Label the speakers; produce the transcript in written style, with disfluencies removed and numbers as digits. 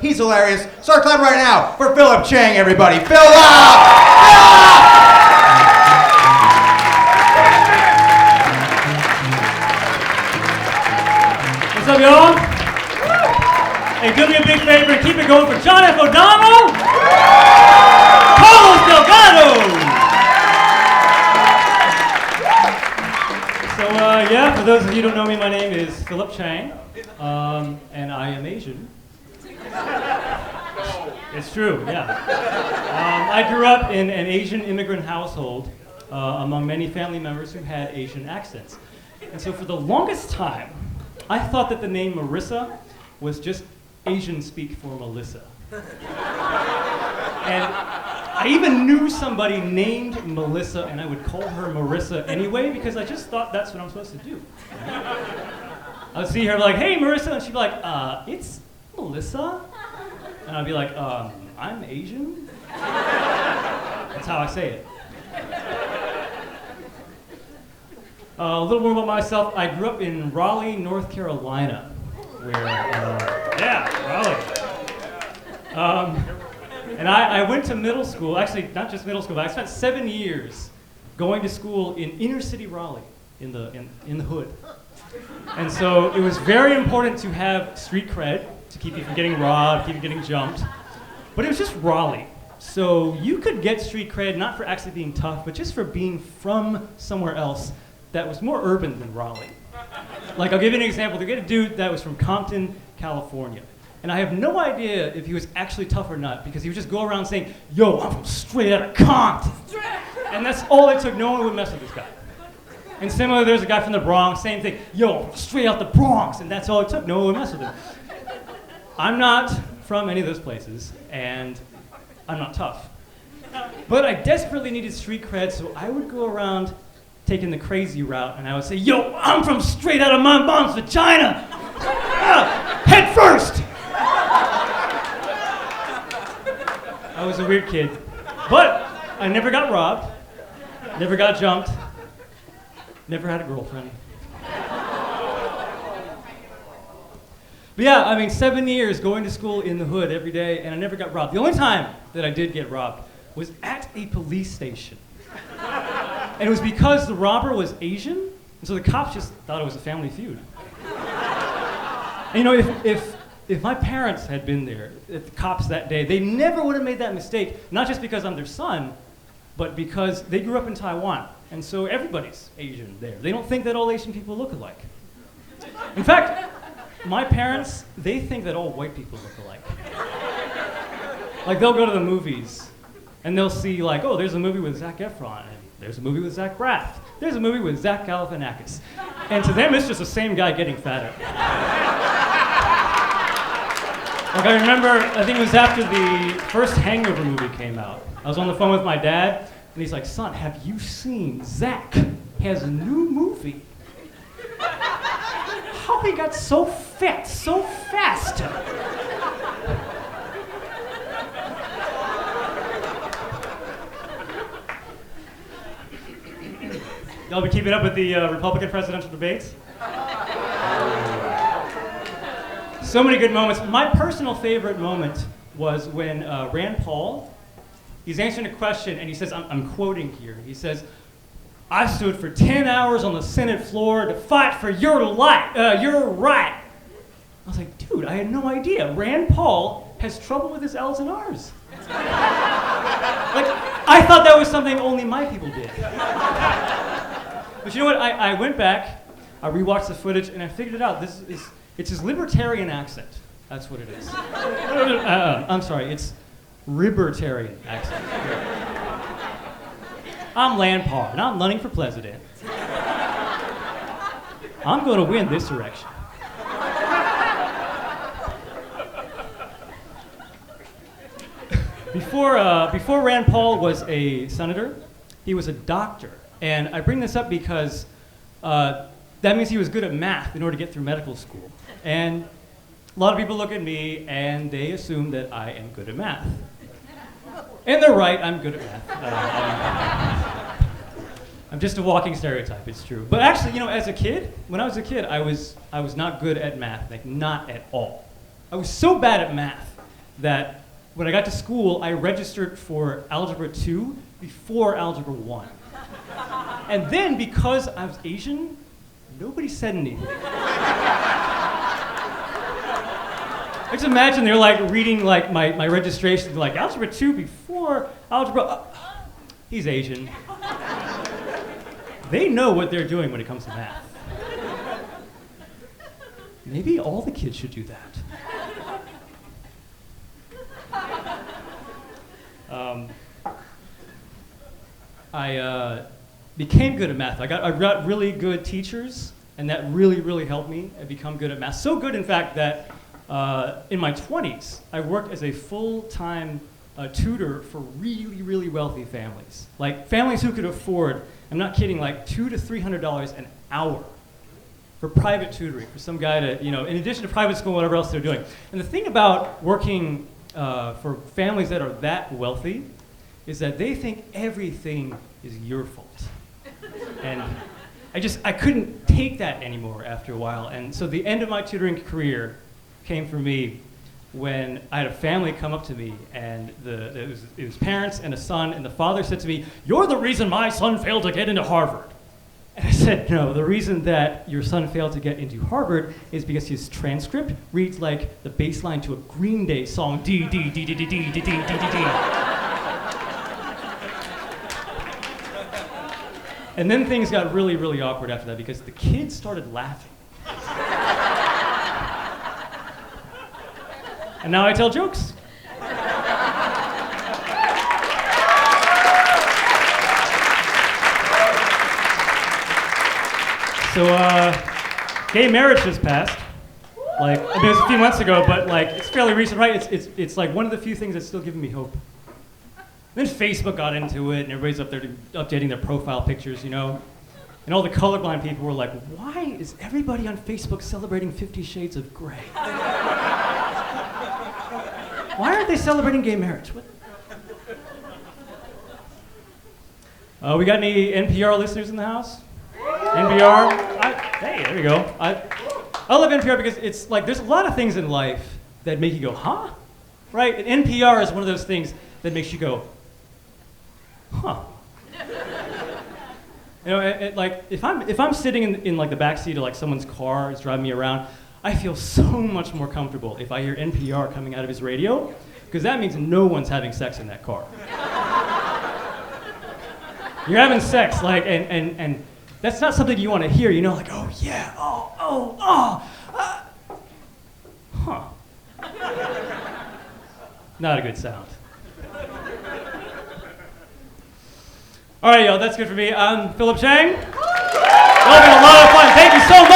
Speaker 1: He's hilarious. Start clapping right now for Phillip Chang, everybody. Phillip!
Speaker 2: What's up, y'all? Hey, do me a big favor and keep it going for John F. O'Donnell, Carlos Delgado. So, yeah, for those of you who don't know me, my name is Phillip Chang, and I am Asian. It's true, yeah. I grew up in an Asian immigrant household among many family members who had Asian accents. And so for the longest time, I thought that the name Marissa was just Asian speak for Melissa. And I even knew somebody named Melissa, and I would call her Marissa anyway, because I just thought that's what I'm supposed to do. I would see her like, hey, Marissa, and she'd be like, it's Melissa? And I'd be like, I'm Asian? That's how I say it. A little more about myself. I grew up in Raleigh, North Carolina, where, Raleigh. And I went to middle school, actually not just middle school, but I spent 7 years going to school in inner city Raleigh, in the hood. And so it was very important to have street cred, to keep you from getting robbed, keep you getting jumped. But it was just Raleigh. So you could get street cred not for actually being tough, but just for being from somewhere else that was more urban than Raleigh. Like, I'll give you an example. They get a dude that was from Compton, California. And I have no idea if he was actually tough or not, because he would just go around saying, yo, I'm from straight out of Compton. And that's all it took. No one would mess with this guy. And similarly, there's a guy from the Bronx, same thing. Yo, I'm straight out the Bronx. And that's all it took. No one would mess with him. I'm not from any of those places, and I'm not tough. But I desperately needed street cred, so I would go around taking the crazy route, and I would say, yo, I'm from straight out of my mom's vagina! Head first! I was a weird kid. But I never got robbed, never got jumped, never had a girlfriend. But yeah, I mean, 7 years going to school in the hood every day, and I never got robbed. The only time that I did get robbed was at a police station. And it was because the robber was Asian, and so the cops just thought it was a family feud. And you know, if my parents had been there, if the cops that day, they never would have made that mistake, not just because I'm their son, but because they grew up in Taiwan, and so everybody's Asian there. They don't think that all Asian people look alike. In fact, my parents, they think that all white people look alike. Like, they'll go to the movies, and they'll see, like, oh, there's a movie with Zac Efron, and there's a movie with Zach Braff, there's a movie with Zach Galifianakis. And to them, it's just the same guy getting fatter. Like, I remember, I think it was after the first Hangover movie came out. I was on the phone with my dad, and he's like, son, have you seen Zach has a new movie? How he got so fat so fast? Y'all be keeping up with the Republican presidential debates? So many good moments. My personal favorite moment was when Rand Paul, he's answering a question, and he says, I'm quoting here, he says, I stood for 10 hours on the Senate floor to fight for your right. I was like, dude, I had no idea. Rand Paul has trouble with his L's and R's. Like, I thought that was something only my people did. But you know what? I went back, I rewatched the footage, and I figured it out. It's his libertarian accent. That's what it is. I'm sorry, it's libertarian accent. I'm Rand Paul, and I'm running for president. I'm going to win this election. Before Rand Paul was a senator, he was a doctor. And I bring this up because that means he was good at math in order to get through medical school. And a lot of people look at me and they assume that I am good at math. And they're right, I'm good at math. I'm just a walking stereotype, it's true. But actually, you know, as a kid, when I was a kid, I was not good at math, like not at all. I was so bad at math that when I got to school, I registered for Algebra 2 before Algebra 1. And then, because I was Asian, nobody said anything. I just imagine they're like reading like my registration, like Algebra 2 before Algebra, he's Asian. They know what they're doing when it comes to math. Maybe all the kids should do that. I became good at math. I got really good teachers, and that really helped me become good at math. So good, in fact, that in my 20s, I worked as a full-time tutor for really wealthy families. Like families who could afford, I'm not kidding, like $200 to $300 an hour for private tutoring, for some guy to, in addition to private school, whatever else they're doing. And the thing about working for families that are that wealthy is that they think everything is your fault. And I couldn't take that anymore after a while. And so the end of my tutoring career came for me when I had a family come up to me, and it was parents and a son, and the father said to me, "You're the reason my son failed to get into Harvard." And I said, "No, the reason that your son failed to get into Harvard is because his transcript reads like the bass line to a Green Day song, D, D, D, D, D, D, D, D, D, D, D." And then things got really awkward after that because the kids started laughing. And now I tell jokes. So, gay marriage just passed. Like, it was a few months ago, but like, it's fairly recent, right? It's like one of the few things that's still giving me hope. Then Facebook got into it, and everybody's up there updating their profile pictures, And all the colorblind people were like, "Why is everybody on Facebook celebrating 50 Shades of Grey? Why aren't they celebrating gay marriage?" We got any NPR listeners in the house? NPR? Hey, there you go. I love NPR because it's like there's a lot of things in life that make you go, huh? Right? And NPR is one of those things that makes you go, huh? Like if I'm sitting in like the backseat of like someone's car is driving me around, I feel so much more comfortable if I hear NPR coming out of his radio, because that means no one's having sex in that car. You're having sex, like, and that's not something you want to hear, like, oh yeah, huh. Not a good sound. All right, y'all, that's good for me. I'm Phillip Chang. Y'all been a lot of fun. Thank you so much.